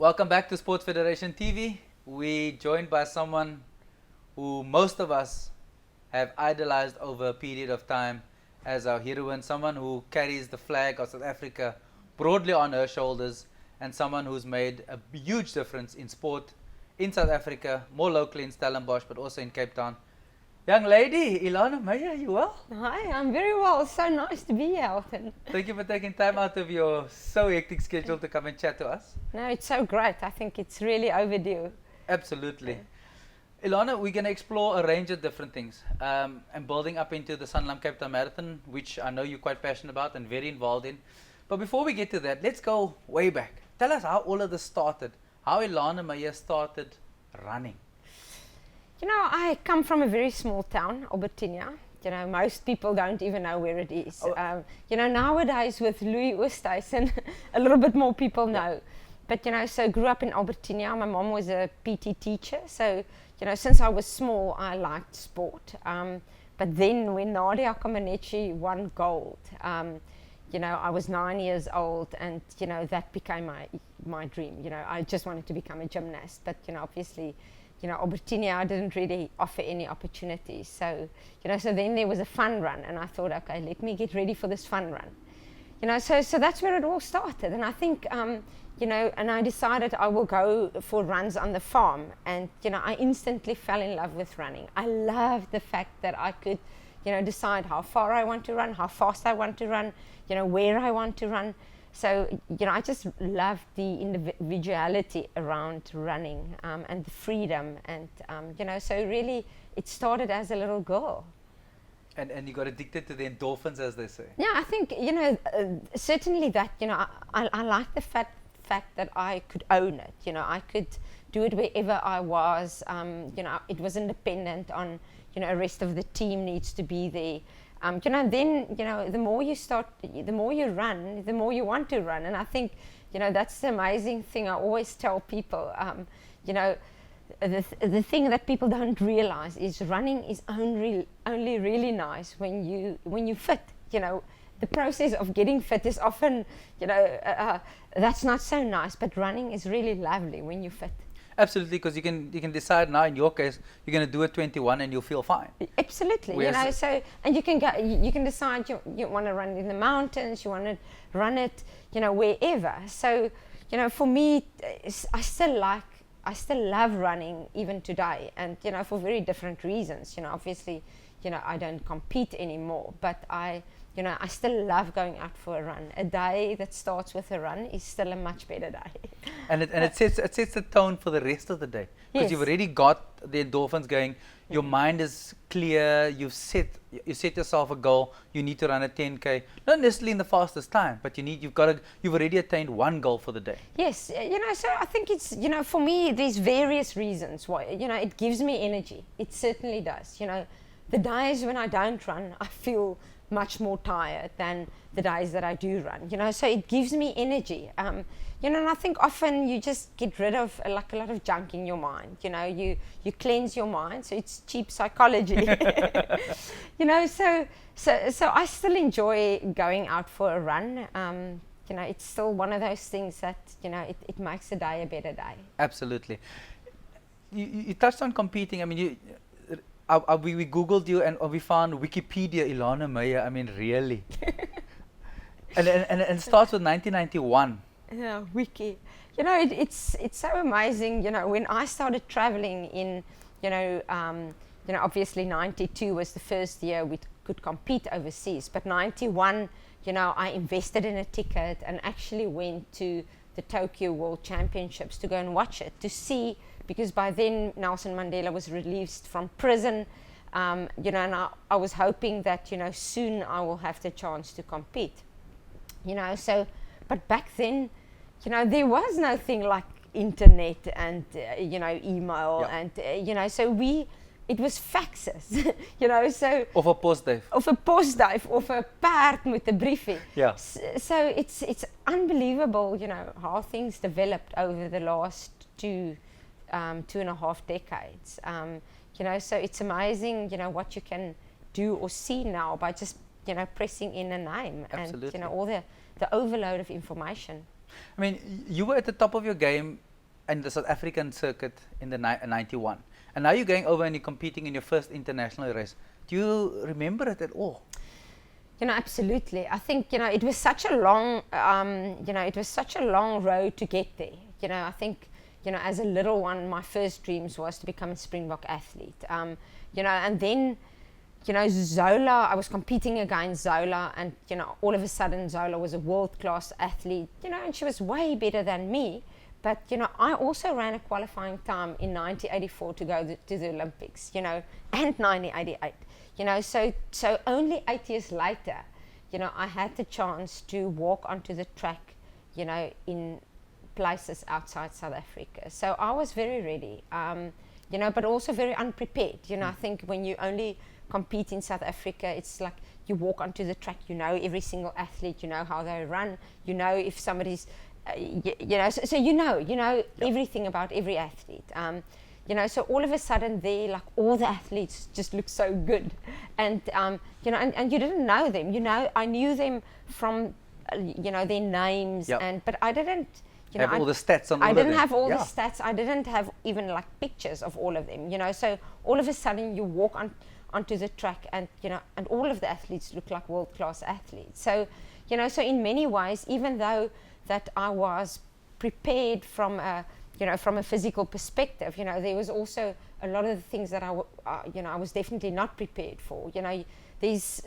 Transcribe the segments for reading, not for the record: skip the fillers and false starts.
Welcome back to Sports Federation TV. We're joined by someone who most of us have idolized over a period of time as our heroine, someone who carries the flag of South Africa broadly on her shoulders, and someone who's made a huge difference in sport in South Africa, more locally in Stellenbosch, but also in Cape Town. Young lady, Elana, Meyer, you well? Hi, I'm very well. So nice to be here, Elton. Thank you for taking time out of your so hectic schedule to come and chat to us. No, it's so great. I think it's really overdue. Absolutely. Elana, we're going to explore a range of different things and building up into the Sanlam Cape Town Marathon, which I know you're quite passionate about and very involved in. But before we get to that, let's go way back. Tell us how all of this started, how Elana Meyer started running. You know, I come from a very small town, Albertina. You know, most people don't even know where it is. You know, nowadays with Louis Oosthuizen, a little bit more people know. But, you know, so grew up in Albertina. My mom was a PT teacher. So, you know, since I was small, I liked sport. But then when Nadia Comaneci won gold, you know, I was 9 years old and, you know, that became my dream. You know, I just wanted to become a gymnast. But, you know, obviously, you know, Albertina didn't really offer any opportunities. So, you know, so then there was a fun run and I thought, okay, let me get ready for this fun run. You know, so that's where it all started. And I think, you know, and I decided I will go for runs on the farm. And, you know, I instantly fell in love with running. I loved the fact that I could, you know, decide how far I want to run, how fast I want to run, you know, where I want to run. So, you know, I just loved the individuality around running and the freedom. And, you know, so really it started as a little girl. And you got addicted to the endorphins, as they say. Yeah, I think, you know, certainly that, you know, I like the fact that I could own it. You know, I could do it wherever I was. You know, it was independent on, you know, the rest of the team needs to be there. You know, then, you know, the more you run, the more you want to run. And I think, you know, that's the amazing thing I always tell people. You know, the thing that people don't realize is running is only really nice when you fit. You know, the process of getting fit is often, you know, that's not so nice. But running is really lovely when you fit. Absolutely, because you can decide now. In your case, you're going to do it 21 and you'll feel fine. Absolutely, you know. So and you can decide you want to run in the mountains, you want to run it, you know, wherever. So, you know, for me, I still love running even today, and you know, for very different reasons. You know, obviously, you know, I don't compete anymore, but you know, I still love going out for a run. A day that starts with a run is still a much better day. And it sets the tone for the rest of the day. Because you've already got the endorphins going. Your mind is clear. You set yourself a goal. You need to run a 10K. Not necessarily in the fastest time, but you've already attained one goal for the day. Yes, you know, so I think it's, you know, for me, there's various reasons why. You know, it gives me energy. It certainly does. You know, the days when I don't run, I feel much more tired than the days that I do run, you know, so it gives me energy. You know, and I think often you just get rid of like a lot of junk in your mind, you know, you cleanse your mind, so it's cheap psychology. You know, so I still enjoy going out for a run. You know, it's still one of those things that, you know, it makes a day a better day. Absolutely. You touched on competing. I mean, we Googled you and we found Wikipedia, Elana Meyer. I mean, really. and it starts with 1991. Yeah, wiki. You know, it's so amazing. You know, when I started traveling in, you know, obviously 92 was the first year we could compete overseas. But 91, you know, I invested in a ticket and actually went to the Tokyo World Championships to go and watch it, to see. Because by then Nelson Mandela was released from prison, you know, and I was hoping that, you know, soon I will have the chance to compete, you know. So, but back then, you know, there was nothing like internet and you know, email and you know, so it was faxes, you know, so of a postduif, of a paard met 'n briefie. Yeah. So it's unbelievable, you know, how things developed over the last 2.5 decades. You know, so it's amazing, you know, what you can do or see now by just, you know, pressing in a name. Absolutely. And, you know, all the overload of information. I mean, you were at the top of your game in the South African circuit in the 91. And now you're going over and you're competing in your first international race. Do you remember it at all? You know, absolutely. I think, you know, it was such a long, it was such a long road to get there. You know, I think, you know, as a little one, my first dreams was to become a Springbok athlete. You know, and then, you know, Zola, I was competing against Zola, and, you know, all of a sudden Zola was a world-class athlete, you know, and she was way better than me. But, you know, I also ran a qualifying time in 1984 to go to the Olympics, you know, and 1988. You know, so only 8 years later, you know, I had the chance to walk onto the track, you know, in places outside South Africa. So I was very ready, you know, but also very unprepared. You know, I think when you only compete in South Africa, it's like you walk onto the track, you know every single athlete, you know how they run, you know if somebody's, you know, so you know everything about every athlete. You know, so all of a sudden there, like all the athletes just look so good, and you know, and you didn't know them. You know, I knew them from, you know, their names, but I didn't. You know, all the stats on all I of them. didn't have all the stats. I didn't have even like pictures of all of them. You know, so all of a sudden you walk onto the track, and you know, and all of the athletes look like world-class athletes. So, you know, so in many ways, even though that I was prepared from a, you know, from a physical perspective, you know, there was also a lot of the things that you know, I was definitely not prepared for. You know, there's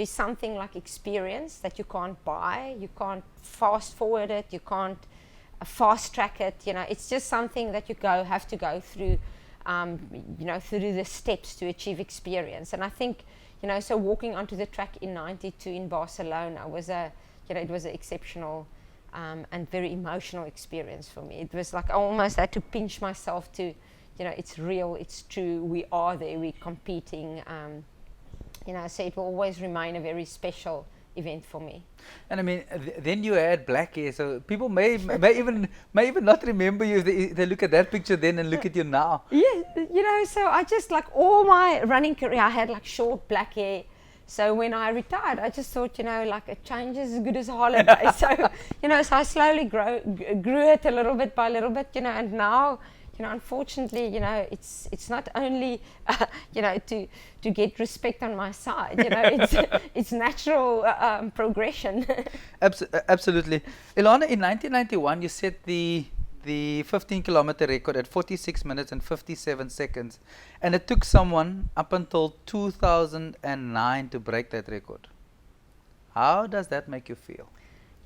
something like experience that you can't buy, you can't fast forward it, you can't fast track it. You know, it's just something that you have to go through, you know, through the steps to achieve experience. And I think, you know, so walking onto the track in '92 in Barcelona was you know, it was an exceptional and very emotional experience for me. It was like I almost had to pinch myself to, you know, it's real, it's true, we are there, we're competing. You know, so it will always remain a very special event for me. And I mean, then you had black hair, so people may even not remember you if they look at that picture then and look at you now. Yeah, you know, so I just, like all my running career, I had like short black hair. So when I retired, I just thought, you know, like a change is as good as a holiday. So, you know, so I slowly grew it a little bit by little bit, you know, and now, you know, unfortunately, you know, it's not only, you know, to get respect on my side, you know, it's natural progression. Absolutely. Elana, in 1991, you set the 15-kilometer record at 46 minutes and 57 seconds, and it took someone up until 2009 to break that record. How does that make you feel?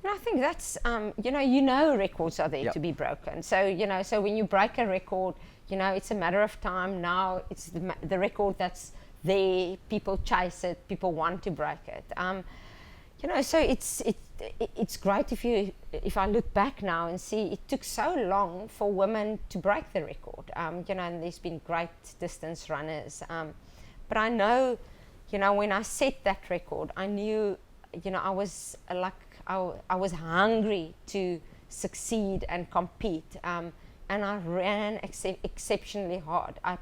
You know, I think that's, you know records are there to be broken. So, you know, so when you break a record, you know, it's a matter of time. Now it's the record that's there, people chase it, people want to break it. You know, so it's great if I look back now and see it took so long for women to break the record. You know, and there's been great distance runners. But I know, you know, when I set that record, I knew, you know, I was hungry to succeed and compete. And I ran exceptionally hard. I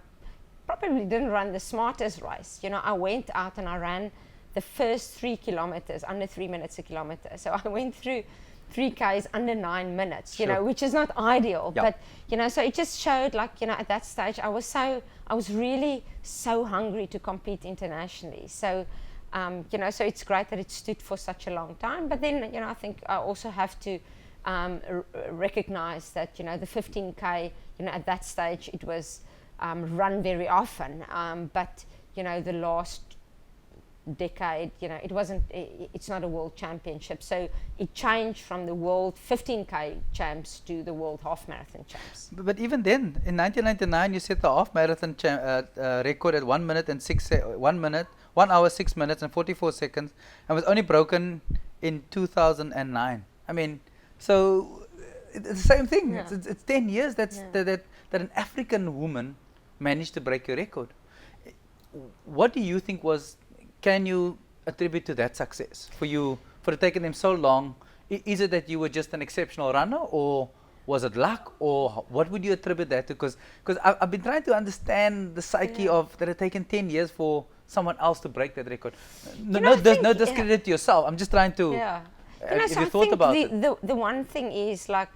probably didn't run the smartest race. You know, I went out and I ran the first 3 kilometers under 3 minutes a kilometer. So I went through 3Ks under 9 minutes, you know, which is not ideal, but, you know, so it just showed, like, you know, at that stage, I was really so hungry to compete internationally. So, you know, so it's great that it stood for such a long time. But then, you know, I think I also have to recognize that, you know, the 15K, you know, at that stage, it was run very often. But, you know, the last decade, you know, it's not a world championship. So it changed from the world 15K champs to the world half marathon champs. But even then, in 1999, you set the half marathon record at 1 hour, 6 minutes and 44 seconds, and was only broken in 2009. I mean, so it's the same thing. Yeah. It's 10 years that an African woman managed to break your record. What do you think can you attribute to that success for it taking them so long? Is it that you were just an exceptional runner, or was it luck, or what would you attribute that to? Because I've been trying to understand the psyche of that it taken 10 years for someone else to break that record. No discredit to yourself. I'm just trying to. Yeah. Have you thought about it? The one thing is, like,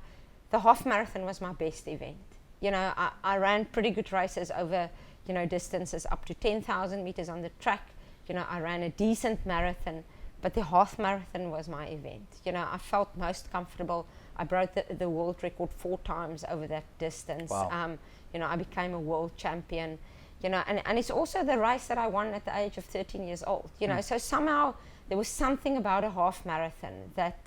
the half marathon was my best event. You know, I ran pretty good races over, you know, distances up to 10,000 meters on the track. You know, I ran a decent marathon, but the half marathon was my event. You know, I felt most comfortable. I broke the world record 4 times over that distance. Wow. You know, I became a world champion. You know, and it's also the race that I won at the age of 13 years old. You know, so somehow there was something about a half marathon that,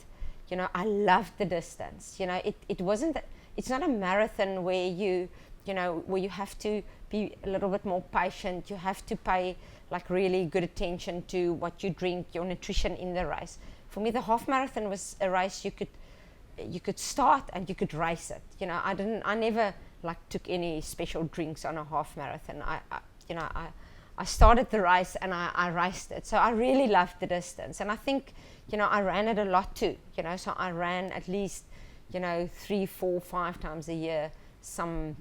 you know, I loved the distance. You know, it wasn't, it's not a marathon where you know, where you have to be a little bit more patient. You have to pay like really good attention to what you drink, your nutrition in the race. For me, the half marathon was a race you could start and you could race it. You know, I never like took any special drinks on a half marathon. I started the race and I raced it. So I really loved the distance. And I think, you know, I ran it a lot too, you know, so I ran at least, you know, 3, 4, 5 times a year, some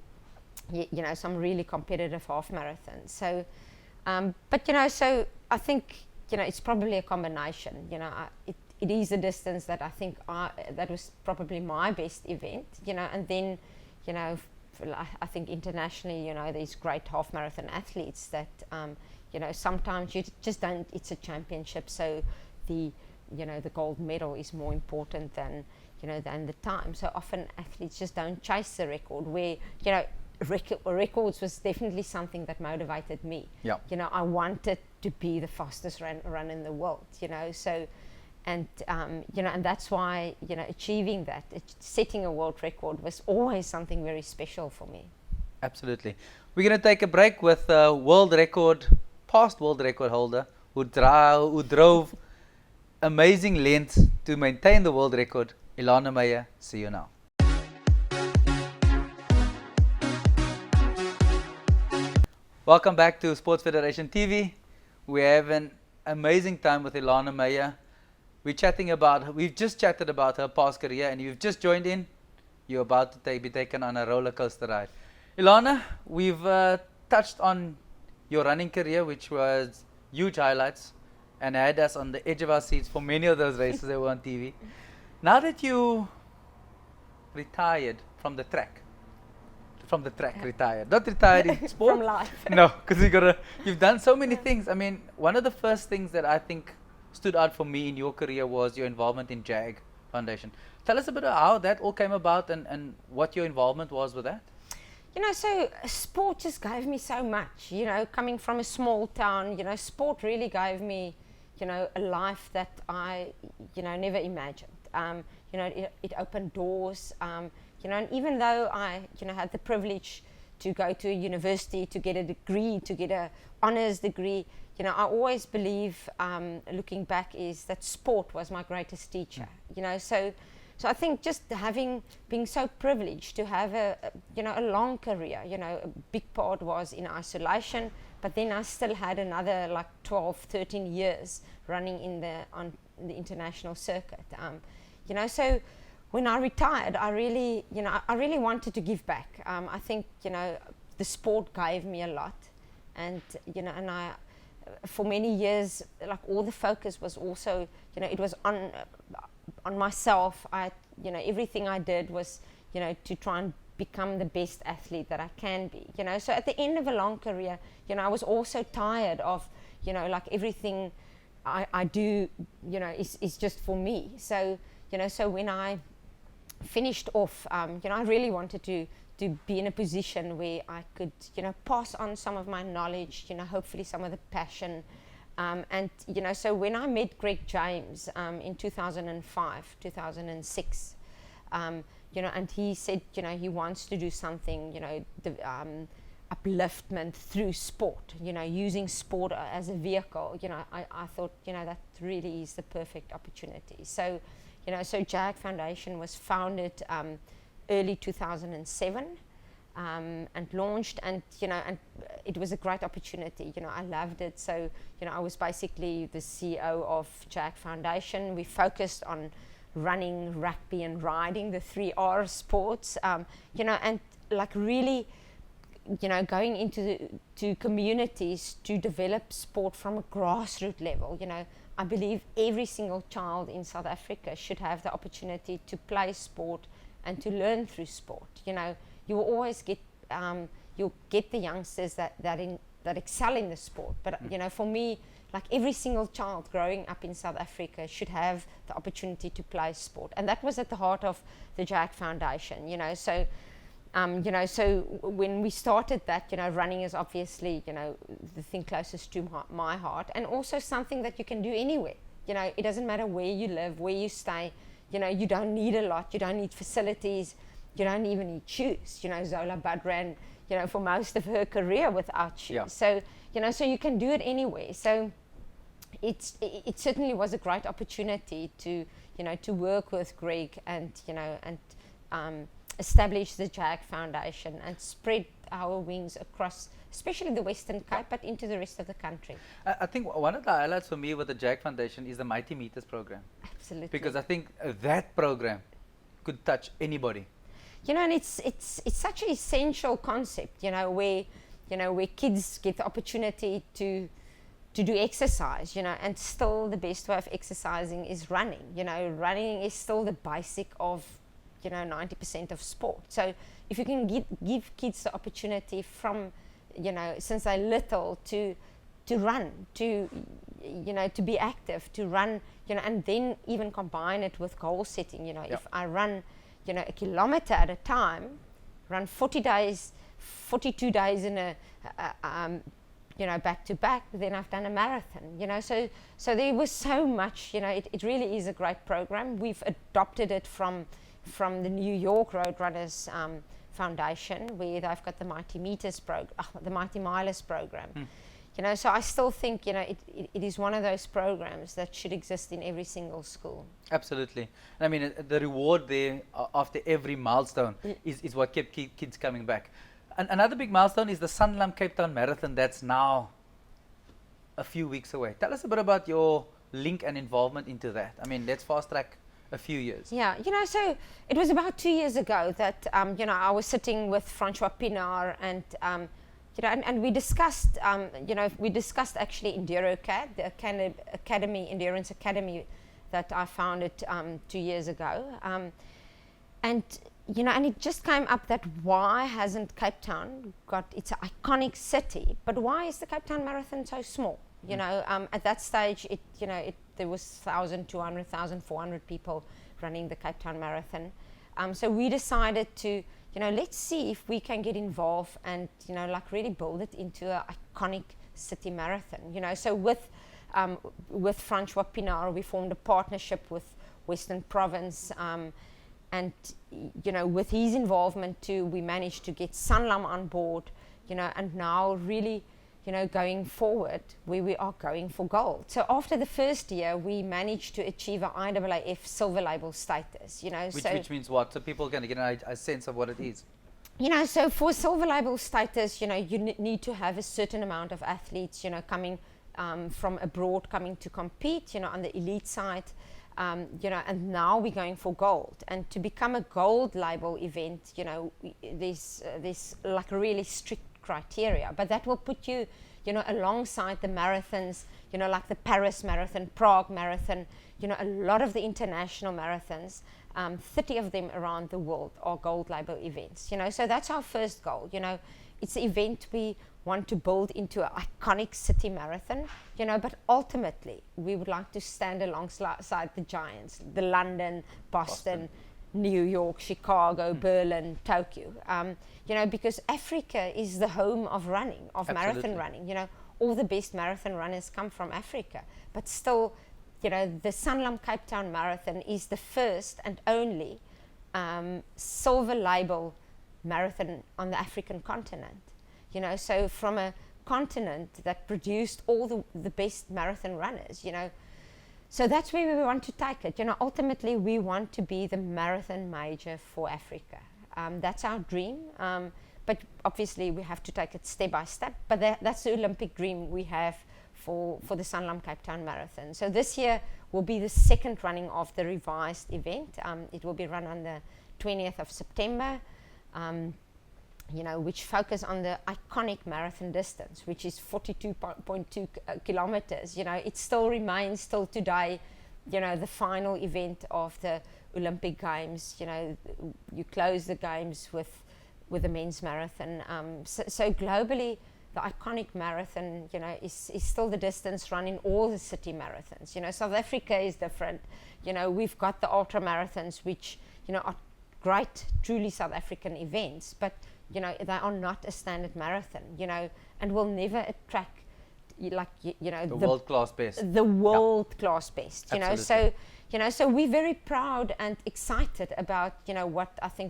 really competitive half marathons. So, but, you know, so I think, you know, it's probably a combination. You know, it is a distance that I think that was probably my best event, you know, and then, you know, I think internationally, you know, there's great half marathon athletes that, you know, sometimes you just don't, it's a championship, so the gold medal is more important than, you know, than the time. So often athletes just don't chase the record, where, you know, records was definitely something that motivated me. Yeah. You know, I wanted to be the fastest run in the world, you know, so, and, you know, and that's why, you know, achieving that, setting a world record was always something very special for me. Absolutely. We're going to take a break with a past world record holder who drove amazing lengths to maintain the world record, Elana Meyer. See you now. Welcome back to Sports Federation TV. We have an amazing time with Elana Meyer. We've just chatted about her past career, and you've just joined in. You're about to be taken on a roller coaster ride. Elana, we've touched on your running career, which was huge highlights, and had us on the edge of our seats for many of those races that were on TV. Now that you retired from the track, retired, not retired in sport. From life. No, because you've done so many things. I mean, one of the first things that I think stood out for me in your career was your involvement in JAG Foundation. Tell us a bit of how that all came about and what your involvement was with that. You know, so sport just gave me so much, you know, coming from a small town, you know, sport really gave me, you know, a life that I, you know, never imagined. You know, it opened doors, you know, and even though I, you know, had the privilege to go to a university, to get a degree, to get a honors degree, you know, I always believe, looking back, is that sport was my greatest teacher, you know, so I think just being so privileged to have a long career, you know, a big part was in isolation, but then I still had another like 12, 13 years running on the international circuit, you know, so when I retired, I really wanted to give back. I think, you know, the sport gave me a lot, and, you know, and for many years, like, all the focus was also, you know, it was on myself. You know, everything I did was, you know, to try and become the best athlete that I can be, you know. So at the end of a long career, you know, I was also tired of, you know, like, everything I do, you know, is just for me. So, you know, so when I finished off, you know, I really wanted to be in a position where I could, you know, pass on some of my knowledge, you know, hopefully some of the passion. And, you know, so when I met Greg James in 2005, 2006, you know, and he said, you know, he wants to do something, you know, upliftment through sport, you know, using sport as a vehicle, you know, I thought, you know, that really is the perfect opportunity. So, you know, so JAG Foundation was founded early 2007 and launched, and, you know, and it was a great opportunity. You know, I loved it. So, you know, I was basically the CEO of JAG Foundation. We focused on running, rugby, and riding, the 3R sports, you know, and like really, you know, going into to communities to develop sport from a grassroots level. You know, I believe every single child in South Africa should have the opportunity to play sport and to learn through sport. You know, you will always get you'll get the youngsters that excel in the sport. But you know, for me, like every single child growing up in South Africa should have the opportunity to play sport, and that was at the heart of the JAG Foundation. You know, so so when we started that, you know, running is obviously, you know, the thing closest to my heart, and also something that you can do anywhere. You know, it doesn't matter where you live, where you stay. You know, you don't need a lot. You don't need facilities. You don't even need shoes. You know, Zola Budd ran, you know, for most of her career without shoes. Yeah. So, you know, so you can do it anywhere. So it certainly was a great opportunity to, you know, to work with Greg and, you know, and establish the JAG Foundation and spread our wings across, especially the Western Cape, but into the rest of the country. I think one of the highlights for me with the JAG Foundation is the Mighty Meters program. Absolutely. Because I think that program could touch anybody. You know, and it's such an essential concept, you know, where kids get the opportunity to do exercise, you know, and still the best way of exercising is running. You know, running is still the basic of, you know, 90% of sport. So if you can give kids the opportunity from, you know, since they're little to run, to, you know, to be active, to run, you know, and then even combine it with goal setting. You know, if I run, you know, a kilometer at a time, run 42 days in a you know, back to back, then I've done a marathon, you know, so there was so much, you know, it really is a great program. We've adopted it from the New York Roadrunners Foundation, where they've got the Mighty Meters the Mighty Milers program. You know, so I still think, you know, it is one of those programs that should exist in every single school. Absolutely. I mean, the reward there after every milestone is what kept kids coming back. Another big milestone is the Sanlam Cape Town Marathon that's now a few weeks away. Tell us a bit about your link and involvement into that. I mean, let's fast track a few years. Yeah, you know, so it was about 2 years ago that, you know, I was sitting with Francois Pinard and, you know, and we discussed, you know, we discussed actually EnduroCAD, the Endurance Academy that I founded 2 years ago. And, you know, and it just came up that why hasn't Cape Town it's an iconic city, but why is the Cape Town Marathon so small? You know, at that stage, there was 1,200, 1,400 people running the Cape Town Marathon. So we decided to, you know, let's see if we can get involved and, you know, like really build it into an iconic city marathon. You know, so with Francois Pinard, we formed a partnership with Western Province, and, you know, with his involvement too, we managed to get Sanlam on board, you know, and now really, you know, going forward, we are going for gold. So after the first year, we managed to achieve an IAAF silver label status, you know. Which means what? So people can get a sense of what it is. You know, so for silver label status, you know, you need to have a certain amount of athletes, you know, coming from abroad, coming to compete, you know, on the elite side. You know, and now we're going for gold. And to become a gold label event, you know, there's like a really strict criteria, but that will put you, you know, alongside the marathons, you know, like the Paris Marathon, Prague Marathon, you know, a lot of the international marathons, 30 of them around the world are gold label events, you know, so that's our first goal. You know, it's an event we want to build into an iconic city marathon, you know, but ultimately we would like to stand alongside the giants, the London, Boston, New York, Chicago, Berlin, Tokyo, you know, because Africa is the home of running, of marathon running. You know, all the best marathon runners come from Africa, but still, you know, the Sanlam Cape Town Marathon is the first and only silver label marathon on the African continent. You know, so from a continent that produced all the best marathon runners, you know, so that's where we want to take it. You know, ultimately we want to be the marathon major for Africa. That's our dream, but obviously we have to take it step by step, but that's the Olympic dream we have for the Sanlam Cape Town Marathon. So this year will be the second running of the revised event. It will be run on the 20th of September. You know, which focus on the iconic marathon distance, which is 42.2 kilometers. You know, it still remains till today the final event of the Olympic Games. You close the games with the men's marathon. So globally, the iconic marathon, is still the distance run in all the city marathons. South Africa is different. We've got the ultra marathons, which, are great, truly South African events, but, they are not a standard marathon, and will never attract, the world-class best. The world-class best, Absolutely. So we're very proud and excited about,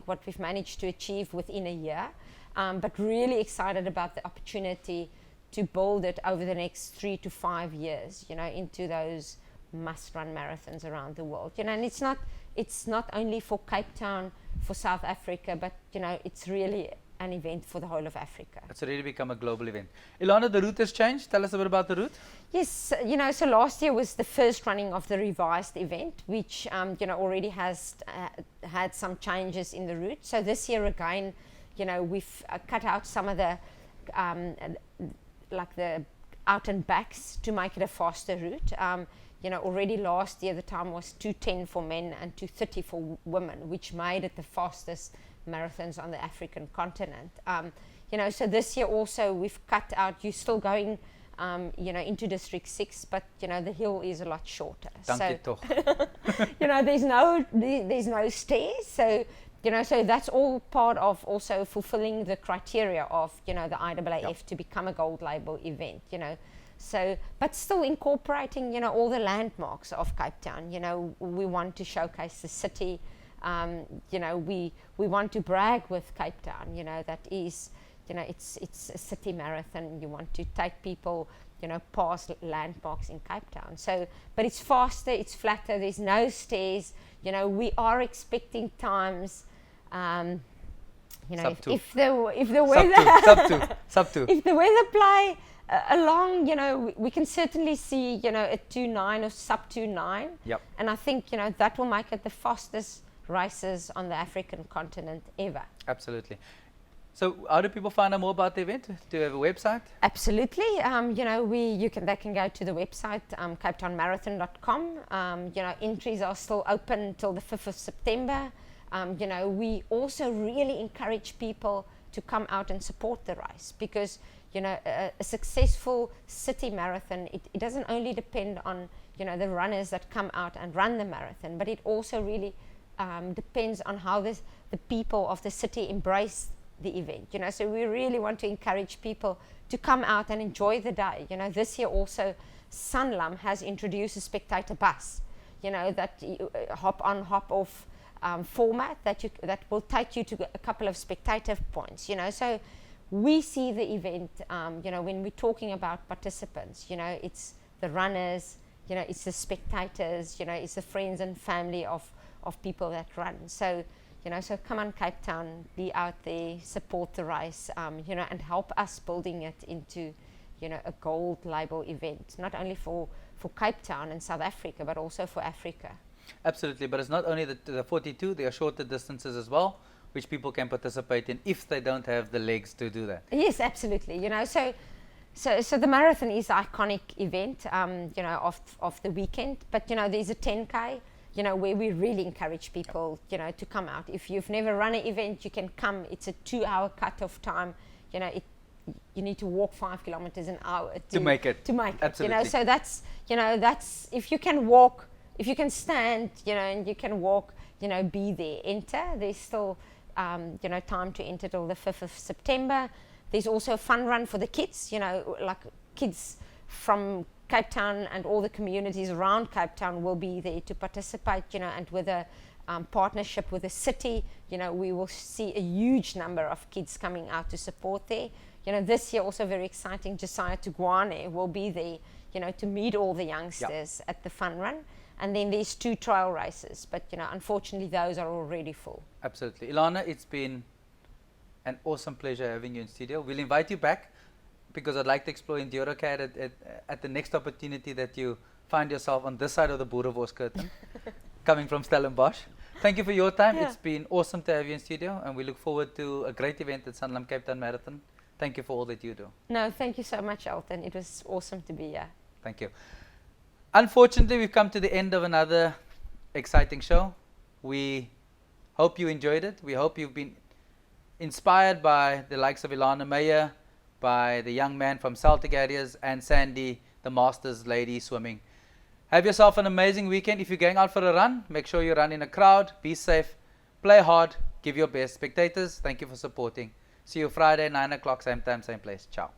what we've managed to achieve within a year. But really excited about the opportunity to build it over the next 3 to 5 years, into those must-run marathons around the world. And it's not only for Cape Town, for South Africa, but it's really an event for the whole of Africa. It's already become a global event. Ilana, the route has changed. Tell us a bit about the route. Yes, so last year was the first running of the revised event, which already has had some changes in the route. So this year again, we've cut out some of the the out and backs to make it a faster route. Already last year the time was 2:10 for men and 2:30 for women, which made it the fastest marathons on the African continent. So this year also we've cut out. You're still going, into District 6, but the hill is a lot shorter. Dankie toch. There's no stairs. So so that's all part of also fulfilling the criteria of, the IAAF to become a gold label event, So, but still incorporating, all the landmarks of Cape Town. We want to showcase the city. We want to brag with Cape Town, that is, it's a city marathon. You want to take people, past landmarks in Cape Town. So, but it's faster, it's flatter, there's no stairs. We are expecting times, if the weather sub 2. If the weather play along, we can certainly see, a 2:09 or sub 2:09. Yep. And I think, that will make it the fastest races on the African continent ever. Absolutely. So how do people find out more about the event? Do you have a website? Absolutely. They can go to the website, capetownmarathon.com. Entries are still open until the 5th of September. We also really encourage people to come out and support the race, because a successful city marathon, it doesn't only depend on the runners that come out and run the marathon, but it also really depends on how the people of the city embrace the event. So we really want to encourage people to come out and enjoy the day. This year also Sanlam has introduced a spectator bus, that hop on, hop off format that will take you to a couple of spectator points. So we see the event, when we're talking about participants, it's the runners, it's the spectators, it's the friends and family of people that run. So, so come on Cape Town, be out there, support the race, and help us building it into, a gold label event, not only for Cape Town and South Africa, but also for Africa. Absolutely, but it's not only the 42, there are shorter distances as well, which people can participate in if they don't have the legs to do that. Yes, absolutely. So the marathon is an iconic event, of the weekend. But there's a 10K, where we really encourage people, to come out. If you've never run an event, you can come. It's a 2-hour cut-off time. You need to walk 5 kilometers an hour to make it. Absolutely. So that's if you can walk. If you can stand, and you can walk, be there, enter. There's still, time to enter till the 5th of September. There's also a fun run for the kids, like kids from Cape Town and all the communities around Cape Town will be there to participate, and with a partnership with the city, we will see a huge number of kids coming out to support there. This year also very exciting, Josiah Tugwane will be there, to meet all the youngsters at the fun run. And then there's 2 trial races, but unfortunately those are already full. Absolutely. Ilana, it's been an awesome pleasure having you in studio. We'll invite you back because I'd like to explore EnduroCAD at the next opportunity that you find yourself on this side of the Boerewors curtain, coming from Stellenbosch. Thank you for your time. Yeah. It's been awesome to have you in studio, and we look forward to a great event at Sanlam Cape Town Marathon. Thank you for all that you do. No, thank you so much, Elton. It was awesome to be here. Thank you. Unfortunately, we've come to the end of another exciting show. We hope you enjoyed it. We hope you've been inspired by the likes of Elana, Meyer, by the young man from Celtic Areas, and Sandy, the Masters lady swimming. Have yourself an amazing weekend. If you're going out for a run, make sure you run in a crowd. Be safe. Play hard. Give your best. Spectators, thank you for supporting. See you Friday, 9 o'clock, same time, same place. Ciao.